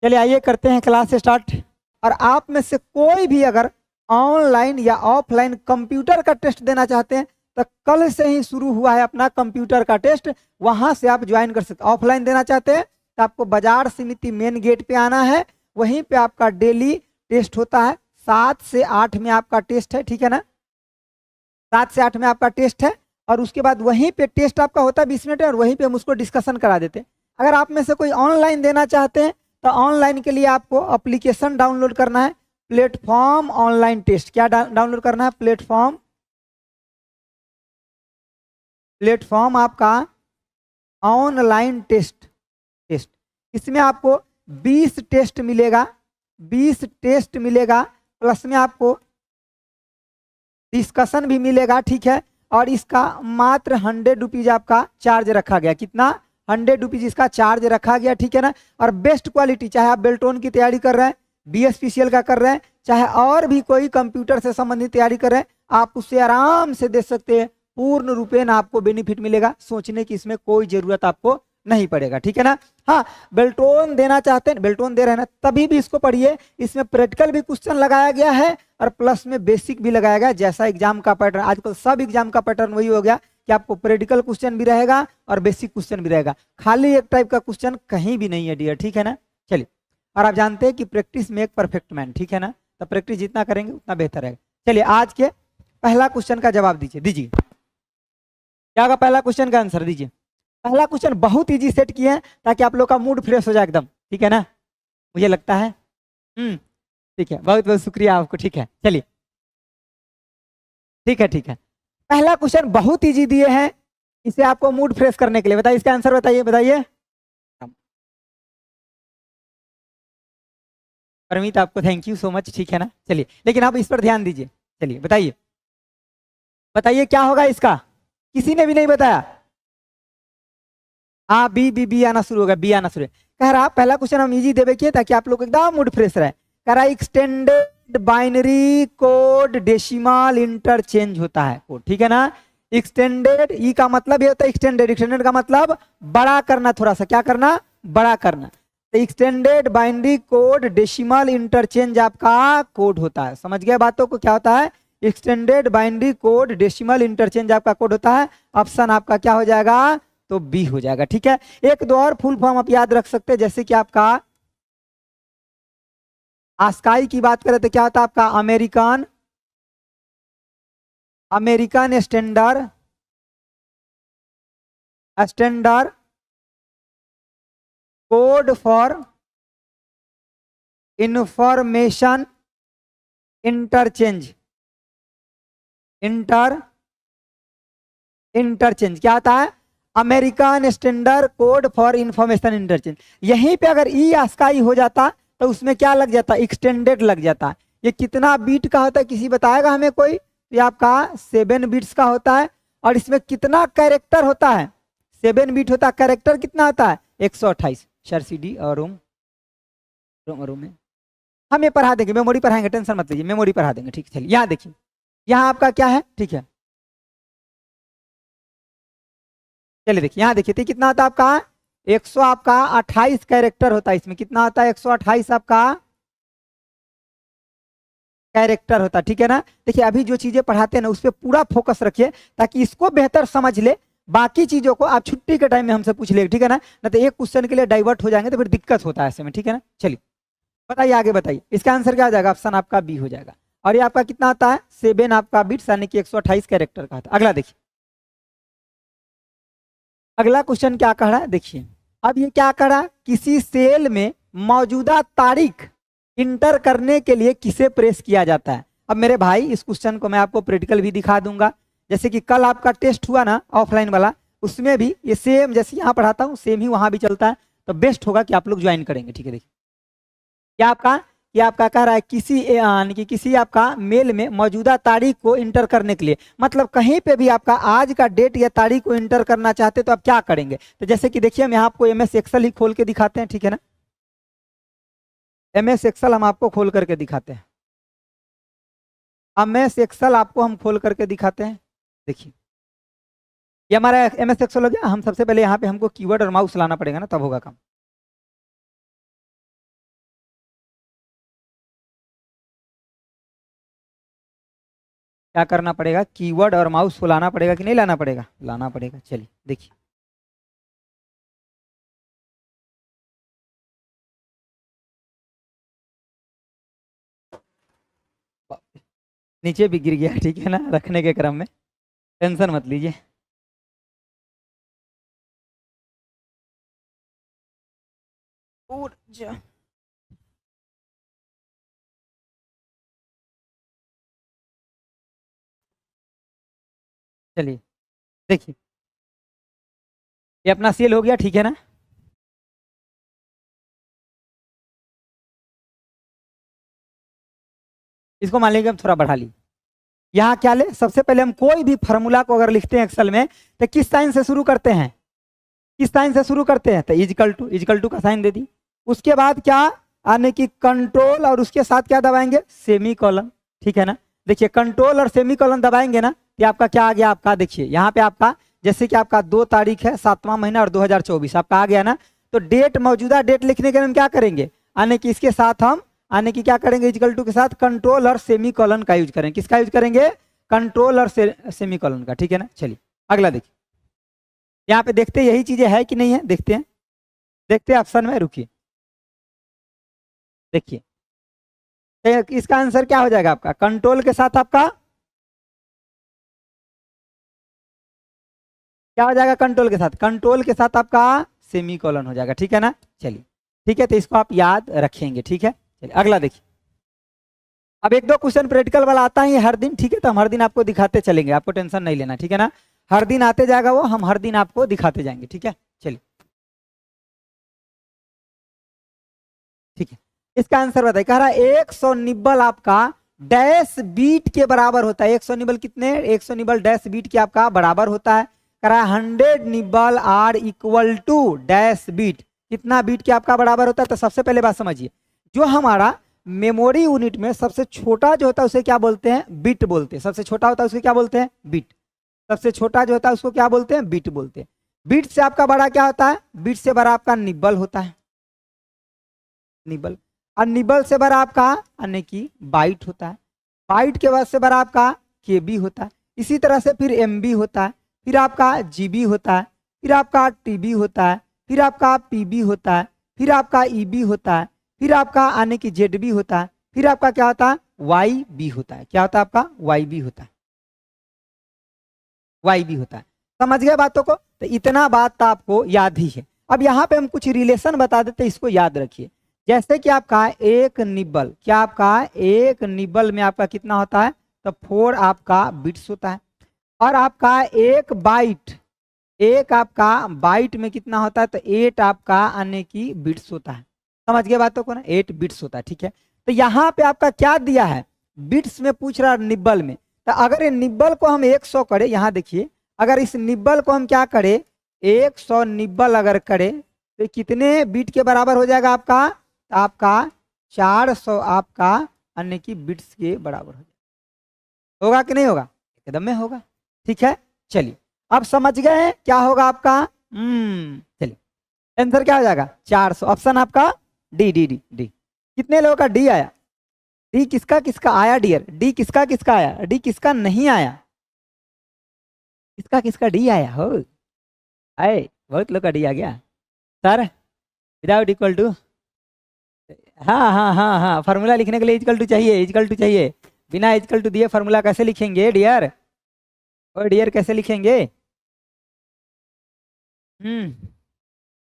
चलिए आइए करते हैं क्लास स्टार्ट। और आप में से कोई भी अगर ऑनलाइन या ऑफलाइन कंप्यूटर का टेस्ट देना चाहते हैं तो कल से ही शुरू हुआ है अपना कंप्यूटर का टेस्ट, वहां से आप ज्वाइन कर सकते हैं। ऑफलाइन देना चाहते हैं तो आपको बाजार समिति मेन गेट पे आना है, वहीं पे आपका डेली टेस्ट होता है। 7 से 8 में आपका टेस्ट है, ठीक है ना, 7 से 8 में आपका टेस्ट है। और उसके बाद वहीं पे टेस्ट आपका होता है 20 मिनट और वहीं पे हम उसको डिस्कशन करा देते हैं। अगर आप में से कोई ऑनलाइन देना चाहते हैं तो ऑनलाइन के लिए आपको एप्लीकेशन डाउनलोड करना है, प्लेटफॉर्म ऑनलाइन टेस्ट। क्या डाउनलोड करना है? प्लेटफॉर्म आपका ऑनलाइन टेस्ट। इसमें आपको 20 टेस्ट मिलेगा, 20 टेस्ट मिलेगा, प्लस में आपको डिस्कशन भी मिलेगा, ठीक है। और इसका मात्र 100 रुपीज आपका चार्ज रखा गया। कितना? 100 रुपीज इसका चार्ज रखा गया, ठीक है ना। और बेस्ट क्वालिटी, चाहे आप बेल्टोन की तैयारी कर रहे हैं, BSPCL का कर रहे हैं, चाहे और भी कोई कंप्यूटर से संबंधित तैयारी कर रहे हैं, आप उससे आराम से दे सकते हैं। पूर्ण रूपेण आपको बेनिफिट मिलेगा, सोचने की इसमें कोई जरूरत आपको नहीं पड़ेगा, ठीक है ना। हाँ, बेल्टोन देना चाहते हैं, बेल्टोन दे रहे हैं ना, तभी भी इसको पढ़िए। इसमें प्रैक्टिकल भी क्वेश्चन लगाया गया है और प्लस में बेसिक भी लगाया गया। जैसा एग्जाम का पैटर्न, आजकल सब एग्जाम का पैटर्न वही हो गया कि आपको प्रैक्टिकल क्वेश्चन भी रहेगा और बेसिक क्वेश्चन भी रहेगा, खाली एक टाइप का क्वेश्चन कहीं भी नहीं है डियर, ठीक है ना। चलिए, और आप जानते हैं कि प्रैक्टिस मेक परफेक्ट मैन, ठीक है ना, तो प्रैक्टिस जितना करेंगे उतना बेहतर है। चलिए, आज के पहला क्वेश्चन का जवाब दीजिए। क्या होगा पहला क्वेश्चन का आंसर? दीजिए। पहला क्वेश्चन बहुत इजी सेट किए हैं ताकि आप लोग का मूड फ्रेश हो जाए एकदम, ठीक है ना, मुझे लगता है। ठीक है, बहुत बहुत शुक्रिया आपको, ठीक है। चलिए, ठीक है। पहला क्वेश्चन बहुत इजी दिए हैं, इसे आपको मूड फ्रेश करने के लिए। बताइए इसका आंसर, बताइए। परमीत, आपको थैंक यू सो मच, ठीक है ना। चलिए, लेकिन आप इस पर ध्यान दीजिए। चलिए बताइए क्या होगा इसका। किसी ने भी नहीं बताया। हाँ, बी आना शुरू होगा, बी आना शुरू है। कह रहा पहला क्वेश्चन हम इजी देवे किए ताकि आप लोग एकदम मूड फ्रेश रहे। कह रहा extended binary code decimal interchange होता है कोड, ठीक है ना। एक्सटेंडेड, ई का मतलब ये होता है एक्सटेंडेड का मतलब बड़ा करना, थोड़ा सा क्या करना? बड़ा करना। तो extended binary code decimal interchange आपका कोड होता है। समझ गए बातों को? क्या होता है? Extended binary code decimal interchange आपका कोड होता है। ऑप्शन आपका क्या हो जाएगा? तो बी हो जाएगा, ठीक है। एक दो और फुल फॉर्म आप याद रख सकते हैं, जैसे कि आपका आस्काई की बात करें तो क्या होता है आपका? American standard code for information interchange. क्या होता है? American standard code for information interchange. यहीं पे अगर ई आस्काई हो जाता तो उसमें क्या लग जाता? एक्सटेंडेड लग जाता। ये कितना बीट का होता है किसी बताएगा हमें कोई? ये आपका 7 बिट्स का होता है। और इसमें कितना कैरेक्टर होता है? 7 बिट होता है। कैरेक्टर कितना होता है? 128। सर CD और रूम में हम ये पढ़ा देंगे, मेमोरी पढ़ाएंगे, टेंशन मत लीजिए, मेमोरी पढ़ा देंगे, ठीक है। चलिए यहाँ देखिए, यहाँ आपका क्या है, ठीक है। चलिए देखिए, यहाँ देखिए तो कितना होता है आपका? 128 कैरेक्टर होता है। इसमें कितना होता है? 128 आपका कैरेक्टर होता है, ठीक है ना। देखिए, अभी जो चीजें पढ़ाते हैं ना उस पर पूरा फोकस रखिए ताकि इसको बेहतर समझ ले। बाकी चीजों को आप छुट्टी के टाइम में हमसे पूछ ले, ठीक है ना, नहीं तो एक क्वेश्चन के लिए डाइवर्ट हो जाएंगे तो फिर दिक्कत होता है ऐसे में, ठीक है ना। चलिए बताइए, आगे बताइए। इसका आंसर क्या हो जाएगा? ऑप्शन आपका बी हो जाएगा। और ये आपका कितना आता है? 7 आपका बिट्स यानी कि 128 कैरेक्टर का था। अगला देखिए, अगला क्वेश्चन क्या कह रहा है, देखिए। अब ये क्या कह रहा है? किसी सेल में मौजूदा तारीख इंटर करने के लिए किसे प्रेस किया जाता है? अब मेरे भाई, इस क्वेश्चन को मैं आपको प्रैक्टिकल भी दिखा दूंगा। जैसे कि कल आपका टेस्ट हुआ ना ऑफलाइन वाला, उसमें भी ये सेम जैसे यहाँ पढ़ाता हूँ सेम ही वहां भी चलता है। तो बेस्ट होगा कि आप लोग ज्वाइन करेंगे, ठीक है। देखिए क्या आपका कह रहा है किसी आपका मेल में मौजूदा तारीख को इंटर करने के लिए, मतलब कहीं पे भी आपका आज का डेट या तारीख को इंटर करना चाहते तो आप क्या करेंगे? तो जैसे कि देखिए, हम यहाँ आपको MS एक्सेल ही खोल के दिखाते हैं, ठीक है ना। MS एक्सेल हम आपको खोल करके दिखाते हैं। MS एक्सेल आपको हम खोल करके दिखाते हैं। देखिए, ये हमारा MS एक्सेल हो गया। हम सबसे पहले यहाँ पे हमको कीवर्ड और माउस लाना पड़ेगा ना, तब होगा काम। क्या करना पड़ेगा, कीवर्ड और माउस को लाना पड़ेगा कि नहीं लाना पड़ेगा, लाना पड़ेगा। चलिए देखिए, नीचे भी गिर गया, ठीक है ना, रखने के क्रम में, टेंशन मत लीजिए। चलिए देखिए, ये अपना सेल हो गया, ठीक है ना। इसको मान लीजिए हम थोड़ा बढ़ा ली। यहाँ क्या ले, सबसे पहले हम कोई भी फॉर्मूला को अगर लिखते हैं एक्सेल में तो किस साइन से शुरू करते हैं, किस साइन से शुरू करते हैं, तो इजकल टू का साइन दे दी। उसके बाद क्या आने की कंट्रोल और उसके साथ क्या दबाएंगे, सेमी कॉलन, ठीक है ना। देखिए कंट्रोल और सेमी कॉलन दबाएंगे ना, ये आपका क्या आ गया, आपका देखिए यहाँ पे आपका जैसे कि आपका 2 तारीख है 7वां महीना और 2024 आपका आ गया ना। तो डेट, मौजूदा डेट लिखने के लिए हम क्या करेंगे, आने की इसके साथ हम आने की क्या करेंगे, इक्वल टू के साथ कंट्रोल और सेमी कॉलन का यूज करेंगे। किसका यूज करेंगे, कंट्रोल और सेमी कॉलन का, ठीक है ना। चलिए अगला देखिए, यहाँ पे देखते यही चीजें है कि नहीं है, देखते हैं, देखते हैं ऑप्शन में, रुकिए देखिए, तो इसका आंसर क्या हो जाएगा आपका, कंट्रोल के साथ आपका क्या हो जाएगा, कंट्रोल के साथ, कंट्रोल के साथ आपका सेमी कॉलन हो जाएगा, ठीक है ना। चलिए ठीक है, तो इसको आप याद रखेंगे, ठीक है। चलिए अगला देखिए, अब एक दो क्वेश्चन प्रैक्टिकल वाला आता है हर दिन, ठीक है, तो हम हर दिन आपको दिखाते चलेंगे, आपको टेंशन नहीं लेना, ठीक है ना। हर दिन आते जाएगा वो, हम हर दिन आपको दिखाते जाएंगे, ठीक है। चलिए ठीक है, इसका आंसर बताइए, कह रहा है 100 निब्बल आपका डैश बीट के बराबर होता है। 100 निब्बल कितने, 100 निब्बल डैश बीट के आपका बराबर होता है। कह रहा है 100 nibble are equal to dash bit, कितना बीट के आपका बराबर होता है। तो सबसे पहले बात समझिए, जो हमारा मेमोरी यूनिट में सबसे छोटा जो होता है उसे क्या बोलते हैं, बिट बोलते हैं। सबसे छोटा होता है उसको क्या बोलते हैं, बिट। सबसे छोटा जो होता है उसको क्या बोलते हैं, बिट बोलते हैं। बिट से आपका बड़ा क्या होता है, बिट से बड़ा आपका निब्बल होता है, निबल। और निबल से बड़ा आपका यानी कि बाइट होता है। बाइट के बाद से बड़ा आपका केबी होता है। इसी तरह से फिर एमबी होता है, फिर आपका जीबी होता है, फिर आपका टीबी होता है, फिर आपका पीबी होता है, फिर आपका ईबी होता है, फिर आपका आने की जेडबी होता है, फिर आपका क्या होता है, वाई बी होता है। क्या होता है आपका, वाई बी होता है, वाई बी होता है। समझ गए बातों को, तो इतना बात तो आपको याद ही है। अब यहाँ पे हम कुछ रिलेशन बता देते, इसको याद रखिए। जैसे कि आपका एक निब्बल, क्या आपका एक निब्बल में आपका कितना होता है, तो 4 आपका बिट्स होता है। और आपका एक बाइट, एक आपका बाइट में कितना होता है, तो 8 आपका आने की बिट्स होता है। समझ गए बातों को ना, 8 बिट्स होता है, ठीक है। तो यहाँ पे आपका क्या दिया है, बिट्स में पूछ रहा है निब्बल में। तो अगर ये निब्बल को हम 100 करें, यहाँ देखिए, अगर इस निब्बल को हम क्या करें, 100 निब्बल अगर करें तो कितने बीट के बराबर हो जाएगा आपका, तो आपका 400 आपका अन्य की बिट्स के बराबर हो जाएगा। होगा कि नहीं होगा, एकदम में होगा, ठीक है। चलिए अब समझ गए क्या होगा आपका, चलिए आंसर क्या हो जाएगा, 400। ऑप्शन आपका डी डी डी डी। कितने लोगों का डी आया, डी किसका किसका आया डियर, डी किसका किसका आया, डी किसका नहीं आया, किसका किसका डी आया हो, आए बहुत लोग का डी आ गया सर। विदाउट इक्वल टू, हाँ हाँ हाँ हाँ, फार्मूला लिखने के लिए इक्वल टू चाहिए, इक्वल टू चाहिए। बिना इक्वल टू दिए फार्मूला कैसे लिखेंगे डियर, और डियर कैसे लिखेंगे,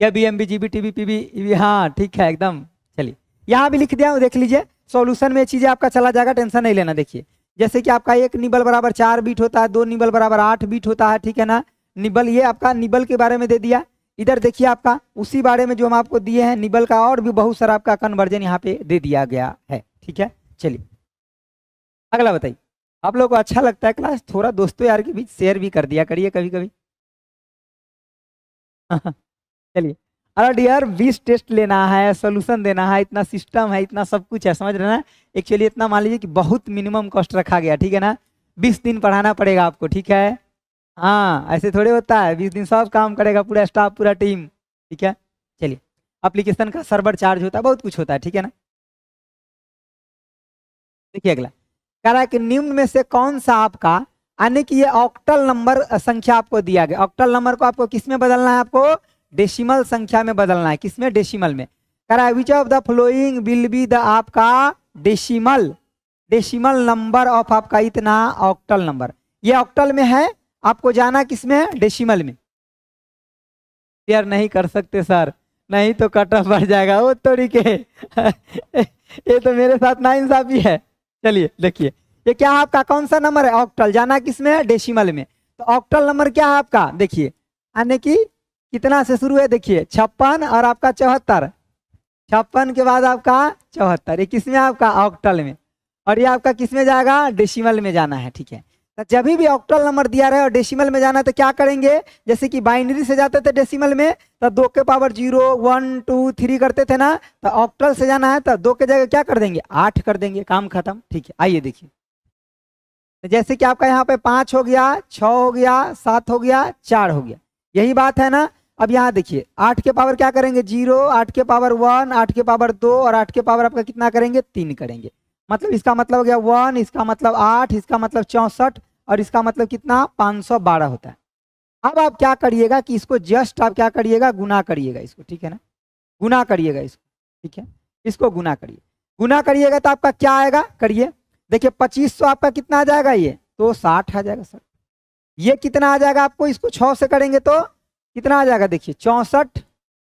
क्या B M B G B T B P B, हाँ ठीक है एकदम। चलिए यहाँ भी लिख दिया, देख लीजिए सॉल्यूशन में चीजें आपका चला जाएगा, टेंशन नहीं लेना। देखिए जैसे कि आपका एक निबल बराबर 4 बीट होता है, 2 निबल बराबर 8 बीट होता है, ठीक है ना। निबल ये आपका निबल के बारे में दे दिया। इधर देखिए आपका उसी बारे में जो हम आपको दिए हैं निबल का, और भी बहुत सारा आपका कन्वर्जन यहाँ पे दे दिया गया है, ठीक है। चलिए अगला बताइए, आप लोग को अच्छा लगता है क्लास, थोड़ा दोस्तों यार के बीच शेयर भी कर दिया करिए कभी कभी। चलिए, अरे डियर 20 टेस्ट लेना है, सोल्यूशन देना है, इतना सिस्टम है, इतना सब कुछ है, समझ रहे ना। एक्चुअली इतना मान लीजिए कि बहुत मिनिमम कॉस्ट रखा गया, ठीक है ना। 20 दिन पढ़ाना पड़ेगा आपको, ठीक है। हाँ ऐसे थोड़े होता है, 20 दिन सब काम करेगा, पूरा स्टाफ पूरा टीम, ठीक है। चलिए एप्लीकेशन का सर्वर चार्ज होता है, बहुत कुछ होता है, ठीक है ना। देखिए अगला, कह रहा है कि निम्न में से कौन सा आपका, यानी कि ये ऑक्टल नंबर संख्या आपको दिया गया, ऑक्टल नंबर को आपको किस में बदलना है, आपको डेसिमल संख्या में बदलना है। किसमें, डेसिमल में। कह रहा है which of the flowing will be the आपका डेसिमल, डेसिमल नंबर ऑफ आपका इतना ऑक्टल नंबर। ये ऑक्टल में है, आपको जाना किसमें है, डेसिमल में। यार नहीं कर सकते सर, नहीं तो कट ऑफ बढ़ जाएगा वो तरीके ये तो मेरे साथ नाइंसाफी है। चलिए देखिए, ये क्या है आपका, कौन सा नंबर है, ऑक्टल। जाना किसमें है, डेसिमल में। तो ऑक्टल नंबर क्या है आपका, देखिए, यानी कि कितना से शुरू है, देखिए 56 और आपका 74, 56 के बाद आपका 74, ये किसमें आपका, ऑक्टल में। और ये आपका किसमें जाएगा, डेसिमल में जाना है। ठीक है, तो जब भी ऑक्टल नंबर दिया रहे और डेसिमल में जाना है तो क्या करेंगे, जैसे कि बाइनरी से जाते थे डेसिमल में तो 2 के पावर 0 1 2 3 करते थे ना, तो ऑक्टल से जाना है तो 2 के जगह क्या कर देंगे, 8 कर देंगे, काम खत्म। ठीक है, आइए देखिए, तो जैसे कि आपका यहाँ पे 5 हो गया, 6 हो गया, 7 हो गया, 4 हो गया, यही बात है ना। अब यहाँ देखिए 8 के पावर क्या करेंगे, 0, 8 के पावर 1, 8 के पावर 2 और 8 के पावर आपका कितना करेंगे, 3 करेंगे। मतलब इसका मतलब हो गया 1, इसका मतलब 8, इसका मतलब 64 और इसका मतलब कितना, 512 होता है। अब आप क्या करिएगा कि इसको जस्ट आप क्या करिएगा, गुना करिएगा इसको। ठीक है ना, गुना करिएगा इसको। ठीक है, इसको गुना करिए, गुना करिएगा तो आपका क्या आएगा, करिए। देखिए 2500 आपका कितना आ जाएगा, ये तो 60 आ जाएगा सर। ये कितना आ जाएगा आपको, इसको 6 से करेंगे तो कितना आ जाएगा, देखिए 64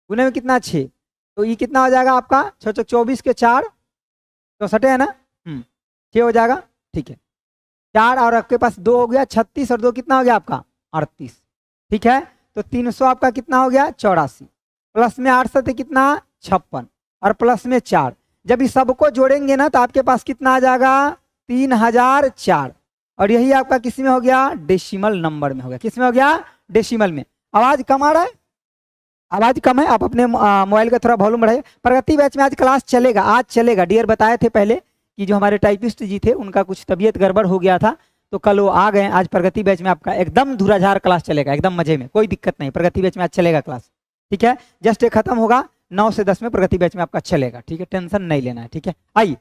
गुने में कितना, 6, तो ये कितना हो जाएगा आपका 6 24 के 4 64 है ना, 6 हो जाएगा। ठीक है, 4 और आपके पास 2 हो गया 36 और 2 कितना हो गया आपका 38। ठीक है, तो 300 आपका कितना हो गया 84, प्लस में 8 से कितना 56 और प्लस में 4, जब इस सबको जोड़ेंगे ना तो आपके पास कितना आ जाएगा 3004। और यही आपका किस में हो गया, डेसिमल नंबर में हो गया। किस में हो गया, डेसिमल में। आवाज कम आ रहा है, आवाज कम है, आप अपने मोबाइल का थोड़ा वॉल्यूम बढ़ाइए। प्रगति बैच में आज क्लास चलेगा, आज चलेगा। डियर बताए थे पहले कि जो हमारे टाइपिस्ट जी थे उनका कुछ तबीयत गड़बड़ हो गया था, तो कल वो आ गए। आज प्रगति बैच में आपका एकदम धुराझार क्लास चलेगा, एकदम मजे में, कोई दिक्कत नहीं। प्रगति बैच में आज चलेगा क्लास। ठीक है, जस्ट ये खत्म होगा 9 से 10 में प्रगति बैच में आपका चलेगा। ठीक है, टेंशन नहीं लेना है। ठीक है, आइए,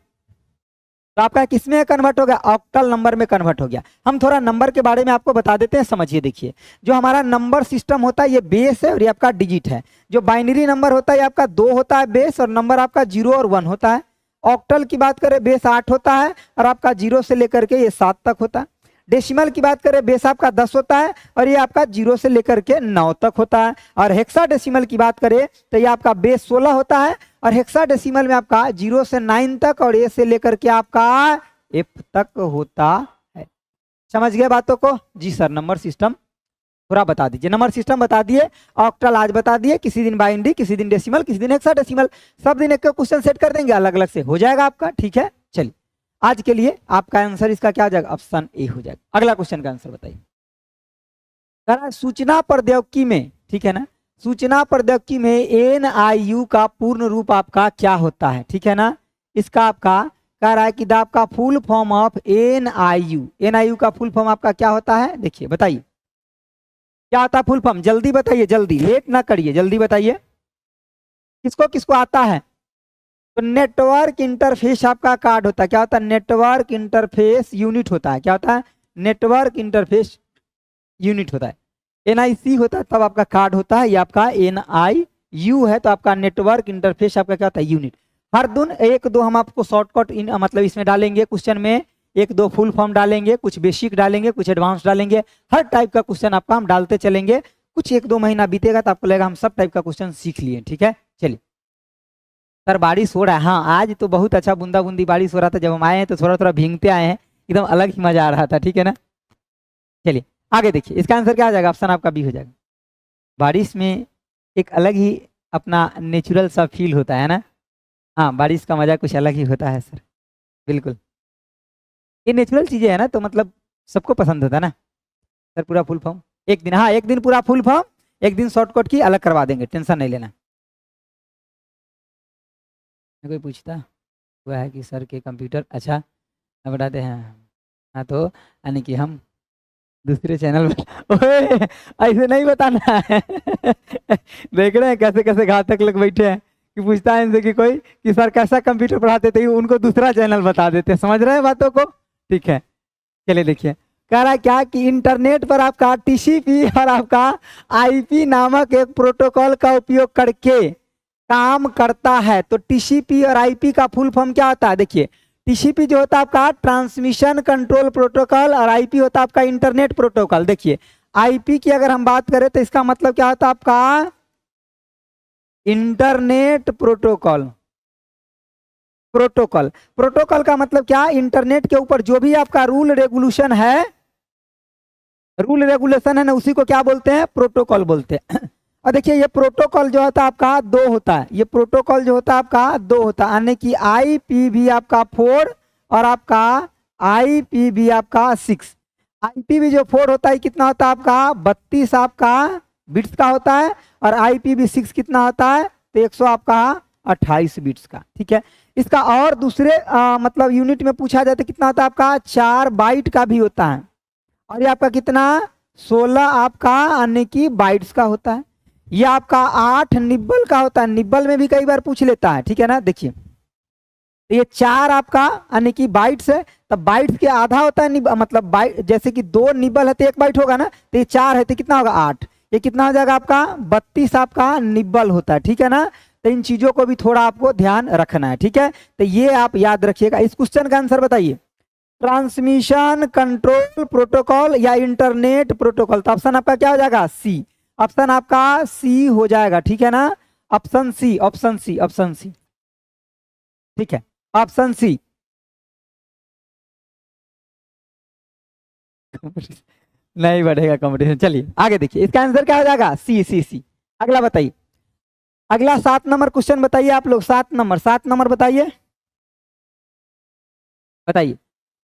तो आपका किस में कन्वर्ट हो गया, ऑक्टल नंबर में कन्वर्ट हो गया। हम थोड़ा नंबर के बारे में आपको बता देते हैं, समझिए। देखिए, जो हमारा नंबर सिस्टम होता है ये बेस है और ये आपका डिजिट है। जो बाइनरी नंबर होता है ये आपका 2 होता है बेस, और नंबर आपका 0 और 1 होता है। ऑक्टल की बात करें बेस 8 होता है और आपका 0 से लेकर के ये 7 तक होता है। डेसिमल की बात करें बेस आपका 10 होता है और ये आपका 0 से लेकर के 9 तक होता है। और हेक्साडेसिमल की बात करें तो ये आपका बेस 16 होता है और हेक्साडेसिमल में आपका 0 से 9 तक और ए से लेकर के आपका एफ तक होता है। समझ गए बातों को? जी सर, नंबर सिस्टम थोड़ा बता दीजिए। नंबर सिस्टम बता दिए, ऑक्टल आज बता दिए, किसी दिन बाइनरी, किसी दिन डेसिमल, किसी दिन हेक्साडेसिमल, सब दिन एक क्वेश्चन सेट कर देंगे, अलग अलग से हो जाएगा आपका। ठीक है, चलिए आज के लिए आपका आंसर इसका क्या हो जाएगा, ऑप्शन ए हो जाएगा। अगला क्वेश्चन का आंसर बताइए। सूचना प्रौद्योगिकी में, ठीक है ना, सूचना प्रौद्योगिकी में NIU का पूर्ण रूप आपका क्या होता है? ठीक है ना, इसका आपका कह रहा है कि आपका फुल फॉर्म ऑफ NIU का फुल फॉर्म आपका क्या होता है? देखिए बताइए क्या आता है फुल फॉर्म, जल्दी बताइए, जल्दी, लेट ना करिए, जल्दी बताइए। किसको किसको आता है? तो नेटवर्क इंटरफेस आपका कार्ड होता है। क्या होता है? नेटवर्क इंटरफेस यूनिट होता है। क्या होता है? नेटवर्क इंटरफेस यूनिट होता है। NIC होता है तब आपका कार्ड होता है, ये आपका NIU है तो आपका नेटवर्क इंटरफेस आपका क्या होता है? यूनिट। हर दिन 1-2 हम आपको शॉर्टकट मतलब इसमें डालेंगे, क्वेश्चन में 1-2 फुल फॉर्म डालेंगे, कुछ बेसिक डालेंगे, कुछ एडवांस डालेंगे, हर टाइप का क्वेश्चन आपका हम डालते चलेंगे। कुछ 1-2 महीना बीतेगा तो आपको लगेगा हम सब टाइप का क्वेश्चन सीख लिए। ठीक है, चलिए। सर बारिश हो रहा है, हाँ आज तो बहुत अच्छा बूंदा बूंदी बारिश हो रहा था, जब हम आए हैं तो थोड़ा थोड़ा भींगते आए हैं, एकदम अलग ही मजा आ रहा था। ठीक है ना, चलिए आगे देखिए, इसका आंसर क्या आ जाएगा? ऑप्शन आपका बी हो जाएगा। बारिश में एक अलग ही अपना नेचुरल सा फील होता है ना, हाँ बारिश का मजा कुछ अलग ही होता है सर, बिल्कुल। ये नेचुरल चीजें है ना, तो मतलब सबको पसंद होता है ना। सर पूरा फुल फॉर्म एक दिन, हाँ एक दिन पूरा फुल फॉर्म, एक दिन शॉर्टकट की अलग करवा देंगे, टेंशन नहीं लेना। कोई पूछता हुआ है कि सर के कंप्यूटर, अच्छा बताते हैं, हाँ तो यानी कि हम दूसरे चैनल पर ओए ऐसे नहीं बताना है देख रहे हैं कैसे कैसे घातक लोग बैठे हैं कि पूछता है इनसे कि कोई कि सर कैसा कंप्यूटर पढ़ाते थे, उनको दूसरा चैनल बता देते हैं। समझ रहे हैं बातों को? ठीक है, चलिए देखिए, कह रहा है क्या कि इंटरनेट पर आपका टीसीपी और आपका आईपी नामक एक प्रोटोकॉल का उपयोग करके काम करता है। तो टीसीपी और आईपी का फुल फॉर्म क्या होता है? देखिए, टीसीपी जो होता है आपका ट्रांसमिशन कंट्रोल प्रोटोकॉल और आईपी होता है आपका इंटरनेट प्रोटोकॉल। देखिए, आईपी की अगर हम बात करें तो इसका मतलब क्या होता है आपका इंटरनेट प्रोटोकॉल। प्रोटोकॉल, प्रोटोकॉल का मतलब क्या? इंटरनेट के ऊपर जो भी आपका रूल रेगुलेशन है, रूल रेगुलेशन है ना, उसी को क्या बोलते हैं? प्रोटोकॉल बोलते हैं। और देखिए, ये प्रोटोकॉल जो होता है आपका दो होता है, ये प्रोटोकॉल जो होता है आपका दो होता है, यानी कि आईपीवी आपका 4 और आपका आईपीवी आपका 6। आईपीवी जो 4 होता है कितना होता है आपका 32 आपका बिट्स का होता है, और आईपीवी 6 कितना होता है? तो 100 आपका 28 बिट्स का। ठीक है, इसका और दूसरे मतलब यूनिट में पूछा जाए तो कितना होता है आपका 4 बाइट का भी होता है, और ये आपका कितना 16 आपका यानी कि बाइट्स का होता है। ये आपका 8 निब्बल का होता है, निब्बल में भी कई बार पूछ लेता है। ठीक है ना, देखिए ये 4 आपका यानी कि बाइट्स है, तब बाइट्स के आधा होता है मतलब बाइट, जैसे कि 2 निब्बल है तो 1 बाइट होगा ना, तो ये 4 है तो कितना होगा 8, ये कितना हो जाएगा आपका 32 आपका निब्बल होता है। ठीक है ना, तो इन चीजों को भी थोड़ा आपको ध्यान रखना है। ठीक है, तो ये आप याद रखिएगा। इस क्वेश्चन का आंसर बताइए, ट्रांसमिशन कंट्रोल प्रोटोकॉल या इंटरनेट प्रोटोकॉल। तो ऑप्शन आपका क्या हो जाएगा? सी। ऑप्शन आपका सी हो जाएगा। ठीक है ना, option C, option C, option C. ठीक है, ऑप्शन सी। नहीं बढ़ेगा कंपटीशन। चलिए आगे देखिए, इसका आंसर क्या हो जाएगा? सी, सी, सी। अगला बताइए, अगला 7 नंबर क्वेश्चन बताइए आप लोग। 7 नंबर बताइए, बताइए।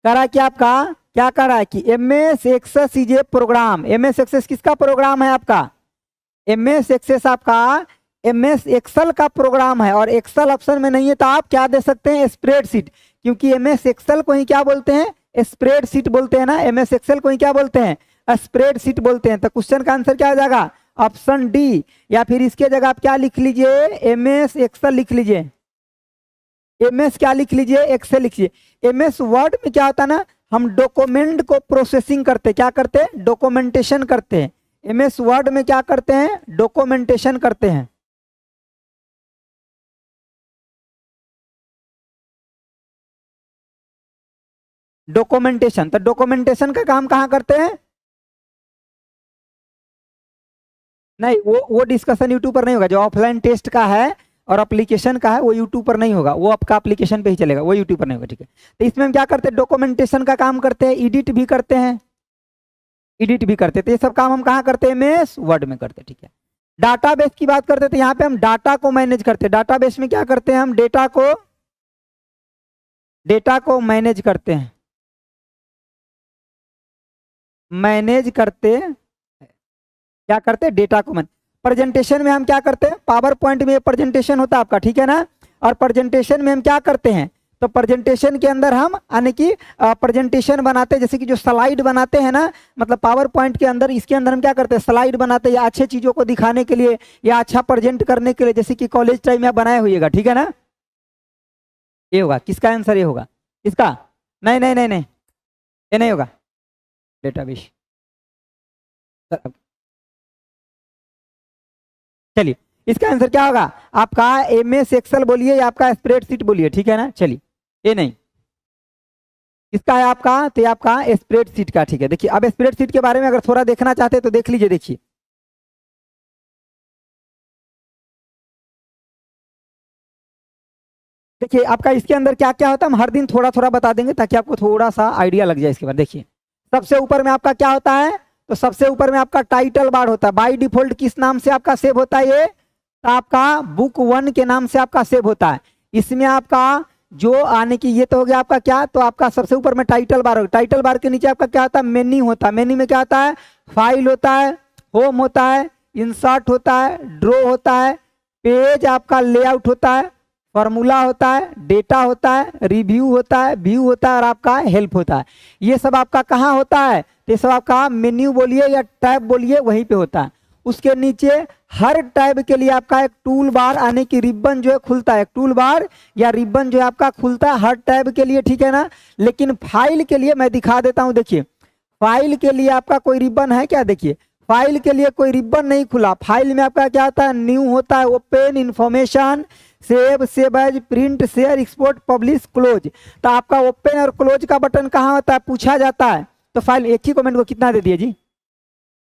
कह रहा है कि आपका क्या कह रहा है कि MS access is a program. MS access किसका प्रोग्राम है आपका? MS एक्सेस आपका MS एक्सेल का प्रोग्राम है, और एक्सेल ऑप्शन में नहीं है तो आप क्या दे सकते हैं? स्प्रेडशीट, क्योंकि MS एक्सेल को ही क्या बोलते हैं? स्प्रेडशीट बोलते हैं ना। MS एक्सेल को ही क्या बोलते हैं? स्प्रेडशीट बोलते हैं। तो क्वेश्चन का आंसर क्या हो जाएगा? Option D. या फिर इसके जगह आप क्या लिख लीजिए? MS एक्सेल लिख लीजिए। MS क्या लिख लीजिए? एक्सेल लिखिए। MS वर्ड में क्या होता है ना, हम डॉक्यूमेंट को प्रोसेसिंग करते, क्या करते हैं? डॉक्यूमेंटेशन करते हैं। MS वर्ड में क्या करते हैं? डॉक्यूमेंटेशन करते हैं। डॉक्यूमेंटेशन, तो डॉक्यूमेंटेशन का काम कहाँ करते हैं? नहीं, वो डिस्कशन यूट्यूब पर नहीं होगा। जो ऑफलाइन टेस्ट का है और एप्लीकेशन का है वो यूट्यूब पर नहीं होगा, वो आपका एप्लीकेशन पे ही चलेगा, वो यूट्यूब पर नहीं होगा। ठीक है, तो इसमें हम क्या करते हैं? डॉक्यूमेंटेशन का काम करते हैं, एडिट भी करते हैं, एडिट भी करते हैं। तो ये सब काम हम कहाँ करते हैं? MS वर्ड में करते हैं। ठीक है, डाटाबेस की बात करते हैं तो यहाँ पे हम डाटा को मैनेज करते हैं। डाटाबेस में क्या करते हैं? हम डेटा को मैनेज करते हैं, मैनेज करते क्या करते हैं? डेटा को मैनेज। प्रेजेंटेशन में हम क्या करते हैं? पावर पॉइंट में प्रेजेंटेशन होता है आपका। ठीक है ना, और प्रेजेंटेशन में हम क्या करते हैं? तो प्रेजेंटेशन के अंदर हम यानी कि प्रेजेंटेशन बनाते हैं, जैसे कि जो स्लाइड बनाते हैं ना, मतलब पावर पॉइंट के अंदर, इसके अंदर हम क्या करते हैं? स्लाइड बनाते हैं, या अच्छे चीजों को दिखाने के लिए या अच्छा प्रेजेंट करने के लिए, जैसे कि कॉलेज टाइम में आप बनाए होइएगा। ठीक है ना, ये होगा। किसका आंसर ये होगा? इसका? नहीं नहीं नहीं नहीं, ये नहीं होगा। डेटाबेस। चलिए, इसका आंसर क्या होगा आपका? MS एक्सेल बोलिए या आपका स्प्रेडशीट बोलिए। ठीक है ना, चलिए, ये नहीं, इसका है आपका, तो ये आपका स्प्रेडशीट का। ठीक है, देखिए अब स्प्रेडशीट के बारे में अगर थोड़ा देखना चाहते हैं तो देख लीजिए। देखिए देखिए आपका इसके अंदर क्या क्या होता है, हम हर दिन थोड़ा थोड़ा बता देंगे ताकि आपको थोड़ा सा आइडिया लग जाए इसके बाद। देखिए, सबसे ऊपर में आपका क्या होता है? तो सबसे ऊपर में आपका टाइटल बार होता है। बाय डिफॉल्ट किस नाम से आपका सेव होता है? ये तो आपका बुक 1 के नाम से आपका सेव होता है। इसमें आपका जो आने की, ये तो हो गया आपका क्या, तो आपका सबसे ऊपर में टाइटल बार होगा। टाइटल बार के नीचे आपका क्या होता है? मेन्यू होता है। मेन्यू में क्या होता है? फाइल होता है, होम होता है, इंसर्ट होता है, ड्रॉ होता है, पेज आपका लेआउट होता है, फॉर्मूला होता है, डेटा होता है, रिव्यू होता है, व्यू होता है, और आपका हेल्प होता है। ये सब आपका कहाँ होता है? तो ये सब आपका मेन्यू बोलिए या टैब बोलिए, वहीं पे होता है। उसके नीचे हर टैब के लिए आपका एक टूल बार आने की रिबन जो है खुलता है, एक टूल बार या रिबन जो है आपका खुलता है हर टैब के लिए, ठीक है ना। लेकिन फाइल के लिए मैं दिखा देता हूं, देखिए फाइल के लिए आपका कोई रिबन है क्या, देखिए फाइल के लिए कोई रिबन नहीं खुला। फाइल में आपका क्या होता है, न्यू होता है, open, information, save as, print, share, export, publish, close. तो आपका ओपन और क्लोज का बटन कहाँ होता है, पूछा जाता है। तो फाइल एक ही कमेंट को कितना दे दिए जी,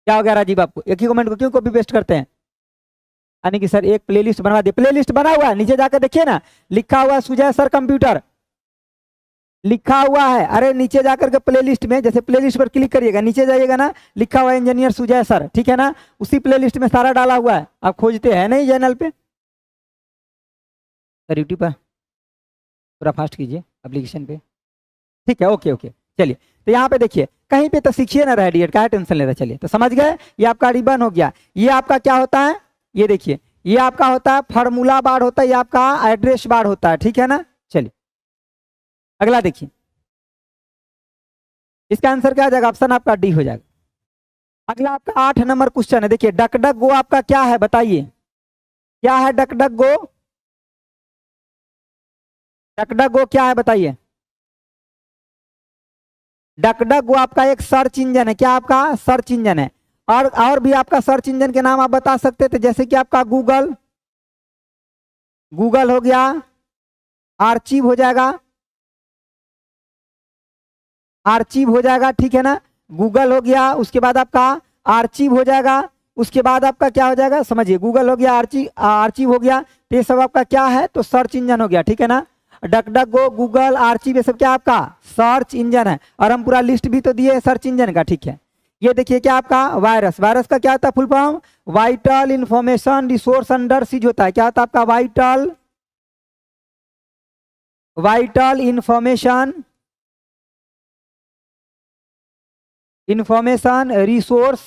क्या हो गया राजीव आपको, एक ही कमेंट को क्यों कॉपी पेस्ट करते हैं, यानी कि सर एक प्लेलिस्ट बनवा दिए, प्लेलिस्ट बना हुआ है, नीचे जाकर देखिए ना लिखा हुआ है सुजय सर कंप्यूटर लिखा हुआ है। अरे नीचे जाकर के प्लेलिस्ट में, जैसे प्लेलिस्ट पर क्लिक करिएगा, नीचे जाइएगा ना, लिखा हुआ है इंजीनियर सुजय सर, ठीक है ना, उसी प्लेलिस्ट में सारा डाला हुआ है। आप खोजते हैं नहीं चैनल पे, सर यूट्यूब पर पूरा फास्ट कीजिए एप्लीकेशन पे, ठीक है, ओके ओके। चलिए तो यहाँ पे देखिए कहीं पे तो सीखिए ना रेडिएट, क्या टेंशन ले रहा है। चलिए तो समझ गए, ये आपका रिबन हो गया। ये आपका क्या होता है, ये देखिए ये आपका होता है फार्मूला बार होता है, ये आपका एड्रेस बार होता है, ठीक है ना। चलिए अगला देखिए, इसका आंसर क्या आ जाएगा, ऑप्शन आपका डी हो जाएगा। अगला आपका 8 नंबर क्वेश्चन है, देखिए डक डक गो आपका क्या है बताइए, क्या है डक डक गो, डक डक गो क्या है बताइए। डक डक गो आपका एक सर्च इंजन है, क्या आपका सर्च इंजन है। और भी आपका सर्च इंजन के नाम आप बता सकते थे, जैसे कि आपका गूगल, गूगल हो गया, आर्चिव हो जाएगा, आर्चिव हो जाएगा, ठीक है ना, गूगल हो गया, उसके बाद आपका आर्चिव हो जाएगा, उसके बाद आपका क्या हो जाएगा समझिए, गूगल हो गया, आर्चिव हो गया, तो ये सब आपका क्या है, तो सर्च इंजन हो गया, ठीक है ना। डक डक गो, गूगल, आर्चिव, ये सब क्या आपका सर्च इंजन है। और हम पूरा लिस्ट भी तो दिए सर्च इंजन का, ठीक है। ये देखिए क्या आपका वायरस, वायरस का क्या होता है full form, vital information resource under seize होता है, क्या होता है आपका vital, vital information, information resource,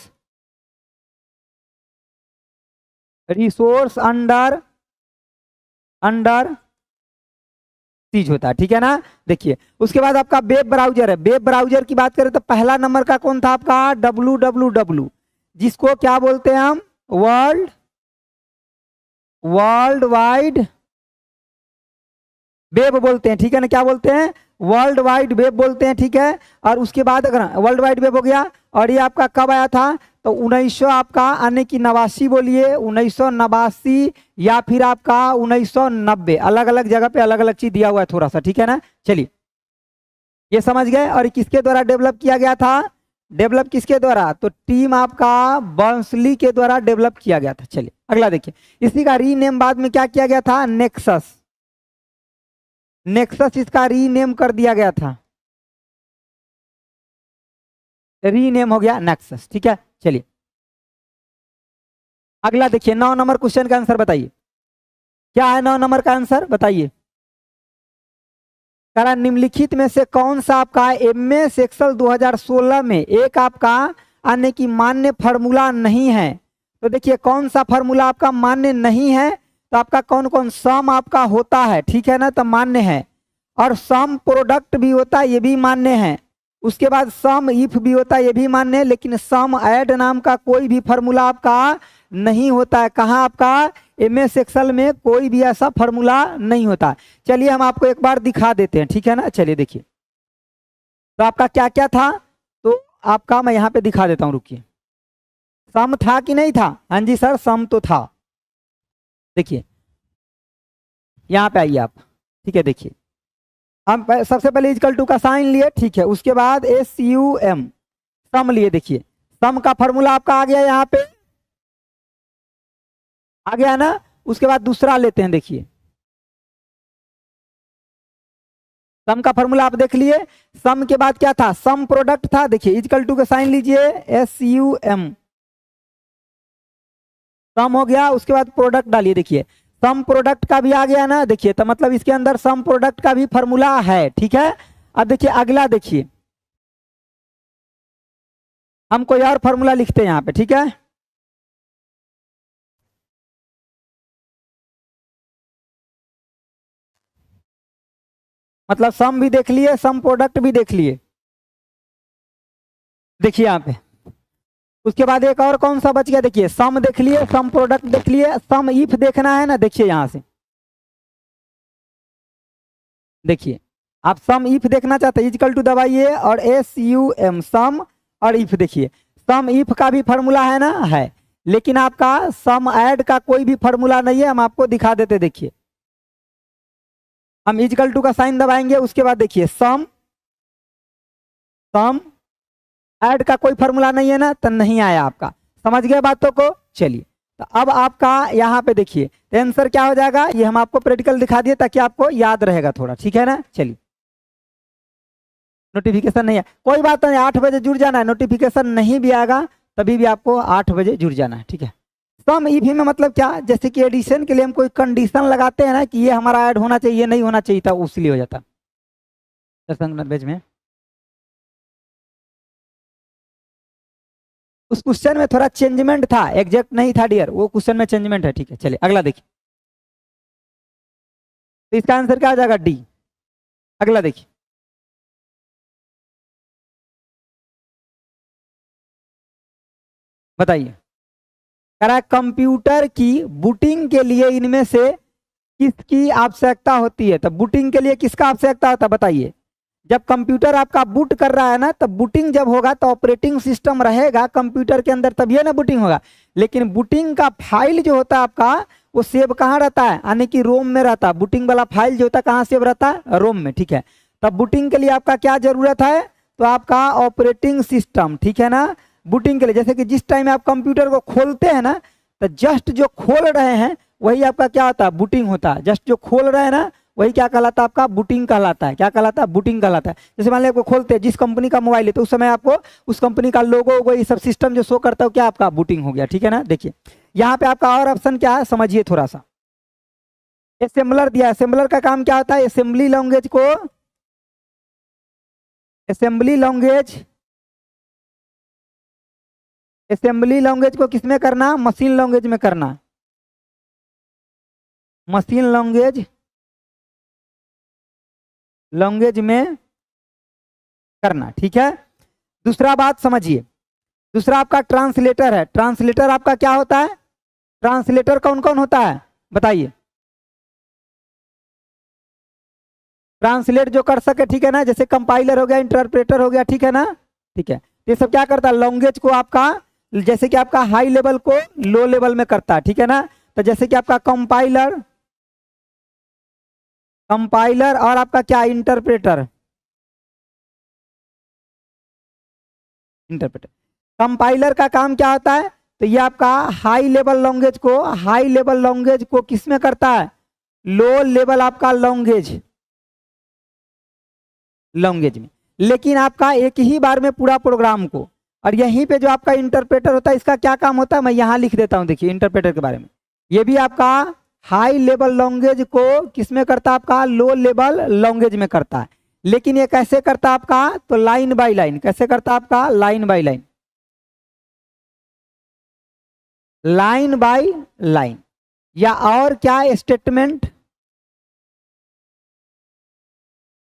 resource under, under seize होता है, ठीक है ना। देखिए उसके बाद आपका वेब ब्राउजर है, वेब ब्राउजर की बात करें तो पहला नंबर का कौन था आपका www, जिसको क्या बोलते हैं हम वर्ल्ड, वर्ल्ड वाइड वेब बोलते हैं, ठीक है ना, क्या बोलते हैं वर्ल्ड वाइड वेब बोलते हैं, ठीक है। और उसके बाद अगर वर्ल्ड वाइड वेब हो गया, और ये आपका कब आया था, तो 1900 आपका आने की 89 बोलिए, 1989 या फिर आपका 1990, अलग अलग जगह पे अलग अलग चीज दिया हुआ है थोड़ा सा, ठीक है ना। चलिए ये समझ गए। और किसके द्वारा डेवलप किया गया था, डेवलप किसके द्वारा, तो टीम आपका बर्नसली के द्वारा डेवलप किया गया था। चलिए अगला देखिए, इसी का रीनेम बाद में क्या किया गया था, नेक्सस, नेक्सस इसका रीनेम कर दिया गया था, रीनेम हो गया नेक्सस, ठीक है। चलिए अगला देखिए 9 नंबर क्वेश्चन का आंसर बताइए, क्या है 9 नंबर का आंसर बताइए। करा निम्नलिखित में से कौन सा आपका एमएस एक्सेल 2016 में एक आपका आने की मान्य फार्मूला नहीं है। तो देखिए कौन सा फार्मूला आपका मान्य नहीं है, तो आपका कौन कौन सम आपका होता है, ठीक है ना, तो मान्य है। और सम प्रोडक्ट भी होता है, ये भी मान्य है। उसके बाद सम इफ भी होता है, ये भी मान्य है। लेकिन सम ऐड नाम का कोई भी फार्मूला आपका नहीं होता है, कहाँ आपका एमएस एक्सेल में कोई भी ऐसा फार्मूला नहीं होता। चलिए हम आपको एक बार दिखा देते हैं, ठीक है ना। चलिए देखिए तो आपका क्या क्या था, तो आपका मैं यहाँ पे दिखा देता हूँ, रुकिए। सम था कि नहीं था, हाँ जी सर सम तो था। देखिए यहाँ पे आइए आप, ठीक है। देखिए हम सबसे पहले इक्वल टू का साइन लिए, ठीक है, उसके बाद SUM सम लिए। देखिए सम का फॉर्मूला आपका आ गया, यहाँ पे आ गया ना। उसके बाद दूसरा लेते हैं, देखिए सम का फॉर्मूला आप देख लिए। सम के बाद क्या था, सम प्रोडक्ट था। देखिए इक्वल टू का साइन लीजिए, SUM सम हो गया। उसके बाद प्रोडक्ट डालिए, देखिए सम प्रोडक्ट का भी आ गया ना। देखिए तो मतलब इसके अंदर सम प्रोडक्ट का भी फॉर्मूला है, ठीक है। अब देखिए अगला, देखिए हम कोई और फॉर्मूला लिखते हैं यहाँ पे, ठीक है। मतलब सम भी देख लिए, सम प्रोडक्ट भी देख लिए। देखिए यहाँ पे उसके बाद एक और कौन सा बच गया, देखिए सम देख लिए, सम प्रोडक्ट देख लिए, सम इफ देखना है ना, देखिए यहां से देखिए आप सम इफ देखना चाहते हैं, इक्वल टू दबाइए और SUM सम और इफ देखिए, सम इफ का भी फॉर्मूला है ना, है, लेकिन आपका सम ऐड का कोई भी फॉर्मूला नहीं है, हम आपको दिखा देते। देखिए हम इक्वल टू का साइन दबाएंगे, उसके बाद देखिए सम सम ऐड का कोई फॉर्मूला नहीं है ना, तो नहीं आया आपका। समझ गए बातों को? चलिए तो अब आपका यहाँ पे देखिए आंसर क्या हो जाएगा, ये हम आपको प्रैक्टिकल दिखा दिए ताकि आपको याद रहेगा थोड़ा, ठीक है ना। चलिए नोटिफिकेशन नहीं है, कोई बात नहीं, 8 बजे जुड़ जाना है, नोटिफिकेशन नहीं भी आएगा तभी भी आपको 8 बजे जुड़ जाना है, ठीक है। सम इफ में मतलब क्या, जैसे कि एडिशन के लिए हम कोई कंडीशन लगाते हैं ना कि ये हमारा ऐड होना चाहिए, नहीं होना चाहिए था, उसलिए हो जाता बेज में। उस क्वेश्चन में थोड़ा चेंजमेंट था, एग्जैक्ट नहीं था डियर, वो क्वेश्चन में चेंजमेंट है, ठीक है। चलिए अगला देखिए, तो इसका आंसर क्या आ जाएगा, डी। अगला देखिए, बताइए, कह रहा है कंप्यूटर की बूटिंग के लिए इनमें से किसकी आवश्यकता होती है। तो बूटिंग के लिए किसका आवश्यकता होता है बताइए। जब कंप्यूटर आपका बूट कर रहा है ना, तब बूटिंग जब होगा तो ऑपरेटिंग सिस्टम रहेगा कंप्यूटर के अंदर, तभी ना बूटिंग होगा। लेकिन बूटिंग का फाइल जो होता है आपका, वो सेव कहाँ रहता है, यानी कि रोम में रहता है। बूटिंग वाला फाइल जो होता है कहाँ सेव रहता है, रोम में, ठीक है। तब बूटिंग के लिए आपका क्या जरूरत है, तो आपका ऑपरेटिंग सिस्टम, ठीक है ना। बूटिंग के लिए जैसे कि जिस टाइम आप कंप्यूटर को खोलते हैं ना, तो जस्ट जो खोल रहे हैं वही आपका क्या होता है, बूटिंग होता है। जस्ट जो खोल रहे हैं ना वही क्या कहलाता है, आपका बूटिंग कहलाता है। क्या कहलाता है, बूटिंग कहलाता है। जैसे मान लीजिए आपको खोलते हैं, जिस कंपनी का मोबाइल है तो उस समय आपको उस कंपनी का लोगो वोगो ये सब सिस्टम जो शो करता है क्या आपका बूटिंग हो गया, ठीक है ना। देखिए यहाँ पे आपका और ऑप्शन क्या है, समझिए थोड़ा सा। असेंबलर दिया, असेंबलर का काम क्या होता है, असेंबली लैंग्वेज को, असेंबली लैंग्वेज, असेंबली लैंग्वेज को किसमें करना, मशीन लैंग्वेज में करना, मशीन लैंग्वेज, लैंग्वेज में करना, ठीक है। दूसरा बात समझिए, दूसरा आपका ट्रांसलेटर है। ट्रांसलेटर आपका क्या होता है, ट्रांसलेटर कौन कौन होता है बताइए। ट्रांसलेट जो कर सके, ठीक है ना, जैसे कंपाइलर हो गया, इंटरप्रेटर हो गया, ठीक है ना, ठीक है। ये सब क्या करता है, लैंग्वेज को आपका, जैसे कि आपका हाई लेवल को लो लेवल में करता है, ठीक है ना। तो जैसे कि आपका कंपाइलर, कंपाइलर और आपका क्या, इंटरप्रेटर, इंटरप्रेटर। कंपाइलर का काम क्या होता है, तो ये आपका हाई लेवल लैंग्वेज को, हाई लेवल लैंग्वेज को किसमें करता है, लो लेवल आपका लैंग्वेज, लैंग्वेज में। लेकिन आपका एक ही बार में पूरा प्रोग्राम को। और यहीं पे जो आपका इंटरप्रेटर होता है, इसका क्या काम होता है, मैं यहाँ लिख देता हूँ। देखिए इंटरप्रेटर के बारे में, ये भी आपका हाई लेवल लैंग्वेज को किसमें करता है, आपका लो लेवल लैंग्वेज में करता है। लेकिन ये कैसे करता है आपका, तो लाइन बाय लाइन। कैसे करता है आपका, line by line, line by line, या और क्या, statement,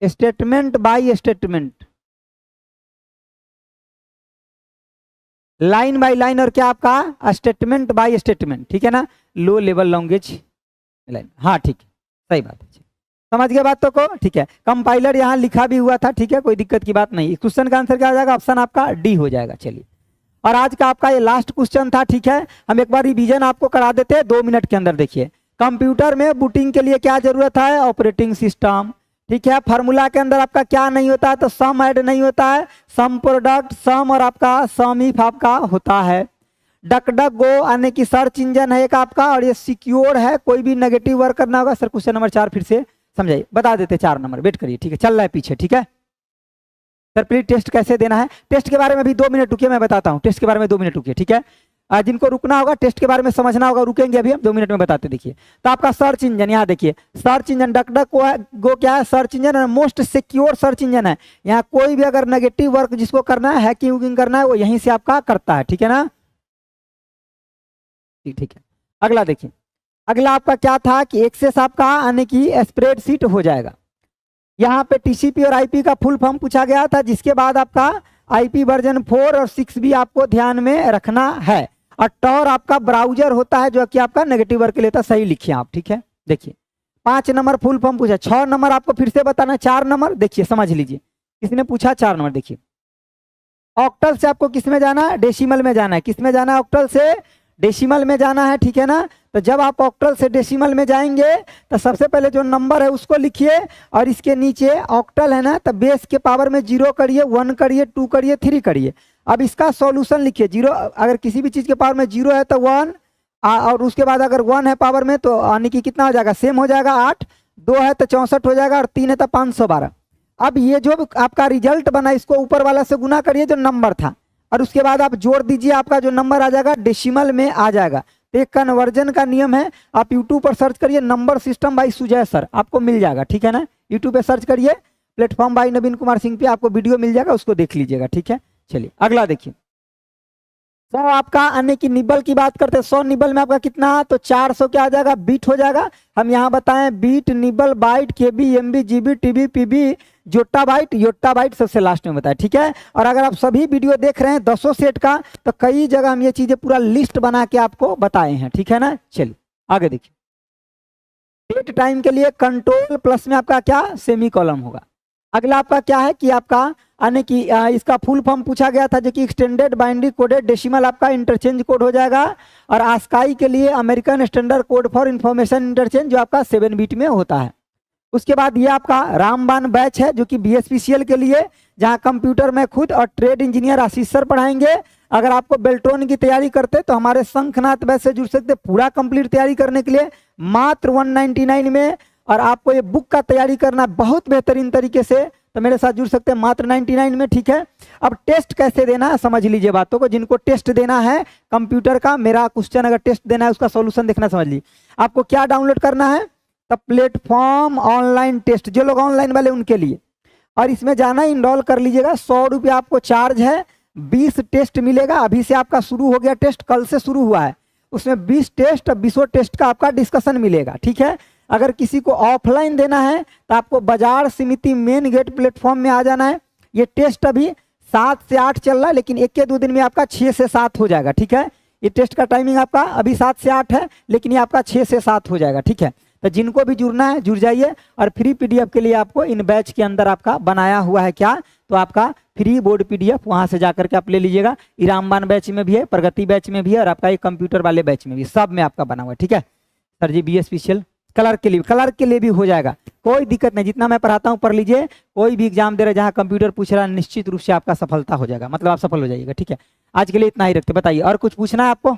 statement by statement, line by line, और क्या आपका स्टेटमेंट बाय स्टेटमेंट, ठीक है ना। लो लेवल लैंग्वेज लाइन, हाँ ठीक है, सही बात है, समझ गए बातों को, ठीक है। कंपाइलर यहाँ लिखा भी हुआ था, ठीक है, कोई दिक्कत की बात नहीं। क्वेश्चन का आंसर क्या हो जाएगा, ऑप्शन आपका डी हो जाएगा। चलिए, और आज का आपका ये लास्ट क्वेश्चन था, ठीक है। हम एक बार रिवीजन आपको करा देते हैं 2 मिनट के अंदर। देखिए कंप्यूटर में बूटिंग के लिए क्या जरूरत है, ऑपरेटिंग सिस्टम, ठीक है। फार्मूला के अंदर आपका क्या नहीं होता है, तो सम ऐड नहीं होता है, सम प्रोडक्ट, सम और आपका सम इफ आपका होता है। डक डक गो यानी कि सर्च इंजन है एक आपका, और ये सिक्योर है, कोई भी नेगेटिव वर्क करना होगा। सर क्वेश्चन नंबर 4 फिर से समझाइए, बता देते 4 नंबर, वेट करिए, ठीक है, चल रहा है पीछे, ठीक है। सर प्लीज टेस्ट कैसे देना है, टेस्ट के बारे में भी 2 मिनट रुकिए, मैं बताता हूँ। टेस्ट के बारे में 2 मिनट रुकिए, ठीक है। जिनको रुकना होगा, टेस्ट के बारे में समझना होगा, रुकेंगे अभी हम 2 मिनट में बताते। देखिए तो आपका सर्च इंजन, यहाँ देखिए सर्च इंजन, डक डक गो क्या है, सर्च इंजन है, मोस्ट सिक्योर सर्च इंजन है। यहाँ कोई भी अगर नेगेटिव वर्क जिसको करना है, हैकिंग वुकिंग करना है, वो यहीं से आपका करता है, ठीक है ना, ठीक है। अगला देखिए, अगला आपका क्या था कि एक्सेस आपका यानी कि स्प्रेडशीट हो जाएगा। यहाँ पे टीसीपी और आईपी का फुल फॉर्म पूछा गया था, जिसके बाद आपका IP वर्जन 4 और 6 भी आपको ध्यान में रखना है। और टॉर आपका ब्राउजर होता है जो कि आपका नेगेटिव वर्क लेता है, सही लिखिए आप, ठीक है। देखिए 5 नंबर फुल फॉर्म पूछा, 6 नंबर आपको फिर से बताना, 4 नंबर देखिए समझ लीजिए, किसने पूछा 4 नंबर। देखिए ऑक्टल से आपको किस में जाना है, डेसिमल में जाना है। किस में जाना है, ऑक्टल से डेसिमल में जाना है, ठीक है ना। तो जब आप ऑक्टल से डेसिमल में जाएंगे तो सबसे पहले जो नंबर है उसको लिखिए, और इसके नीचे ऑक्टल है ना, तो बेस के पावर में 0 करिए, 1 करिए, 2 करिए, 3 करिए। अब इसका सॉल्यूशन लिखिए। 0 अगर किसी भी चीज के पावर में 0 है तो 1, और उसके बाद अगर 1 है पावर में तो यानी कि कितना हो जाएगा, सेम हो जाएगा 8, 2 है तो 64 हो जाएगा, और 3 है तो 512। अब ये जो आपका रिजल्ट बना इसको ऊपर वाला से गुना करिए जो नंबर था, और उसके बाद आप जोड़ दीजिए, आपका जो नंबर आ जाएगा डेसिमल में आ जाएगा। तो एक कन्वर्जन का नियम है, आप यूट्यूब पर सर्च करिए number system by Sujay sir, आपको मिल जाएगा, ठीक है ना। यूट्यूब पे सर्च करिए प्लेटफॉर्म बाई नवीन कुमार सिंह पे, आपको वीडियो मिल जाएगा, उसको देख लीजिएगा, ठीक है। चलिए अगला देखिए, 100 आपका आने की निबल की बात करते हैं। 100 निबल में आपका कितना, तो 400 क्या आ जाएगा, बीट हो जाएगा। हम यहाँ बताएं bit, nibble, byte, KB, MB, GB, TB, PB, zetta byte, yotta byte सबसे लास्ट में बताया, ठीक है। और अगर आप सभी वीडियो देख रहे हैं 10 सेट का, तो कई जगह हम ये चीजें पूरा लिस्ट बना के आपको बताए हैं, ठीक है ना। चलिए आगे देखिए, डेट टाइम के लिए कंट्रोल प्लस में आपका क्या, सेमी कॉलम होगा। अगला आपका क्या है कि आपका आने की इसका फुल फॉर्म पूछा गया था, जो कि एक्सटेंडेड बाइनरी कोडेड डेसिमल आपका इंटरचेंज कोड हो जाएगा। और आस्काई के लिए American standard code for information interchange, जो आपका 7 बीट में होता है। उसके बाद ये आपका रामबान बैच है, जो कि BSPCL के लिए, जहां कंप्यूटर में खुद और ट्रेड इंजीनियर आशीष सर पढ़ाएंगे। अगर आपको बेल्ट्रॉन की तैयारी करते तो हमारे शंखनाथ बैच से जुड़ सकते, पूरा कंप्लीट तैयारी करने के लिए मात्र 199 में। और आपको ये बुक का तैयारी करना बहुत बेहतरीन तरीके से, तो मेरे साथ जुड़ सकते हैं मात्र 99 में, ठीक है। अब टेस्ट कैसे देना है समझ लीजिए बातों को। जिनको टेस्ट देना है कंप्यूटर का, मेरा क्वेश्चन अगर टेस्ट देना है उसका सॉल्यूशन देखना समझ लीजिए। आपको क्या डाउनलोड करना है, तो प्लेटफॉर्म ऑनलाइन टेस्ट, जो लोग ऑनलाइन वाले उनके लिए, और इसमें जाना इंस्टॉल कर लीजिएगा। 100 रुपया आपको चार्ज है, 20 टेस्ट मिलेगा। अभी से आपका शुरू हो गया टेस्ट, कल से शुरू हुआ है। उसमें 20 टेस्ट, 20 टेस्ट का आपका डिस्कशन मिलेगा, ठीक है। अगर किसी को ऑफलाइन देना है तो आपको बाजार समिति मेन गेट प्लेटफॉर्म में आ जाना है। ये टेस्ट अभी 7 से 8 चल रहा है, लेकिन 1 के 2 दिन में आपका 6 से 7 हो जाएगा, ठीक है। ये टेस्ट का टाइमिंग आपका अभी 7 से 8 है, लेकिन ये आपका 6 से 7 हो जाएगा, ठीक है। तो जिनको भी जुड़ना है जुड़ जाइए। और फ्री PDF के लिए आपको इन बैच के अंदर आपका बनाया हुआ है क्या, तो आपका फ्री बोर्ड PDF वहां से जाकर के आप ले लीजिएगा। इरामबान बैच में भी है, प्रगति बैच में भी है, और आपका एक कंप्यूटर वाले बैच में भी, सब में आपका बना हुआ है, ठीक है सर जी। BSPCL कलर के लिए भी हो जाएगा, कोई दिक्कत नहीं। जितना मैं पढ़ाता हूँ पढ़ लीजिए, कोई भी एग्जाम दे रहे जहाँ कंप्यूटर पूछ रहा है, निश्चित रूप से आपका सफलता हो जाएगा, मतलब आप सफल हो जाइएगा, ठीक है। आज के लिए इतना ही रखते, बताइए और कुछ पूछना है आपको।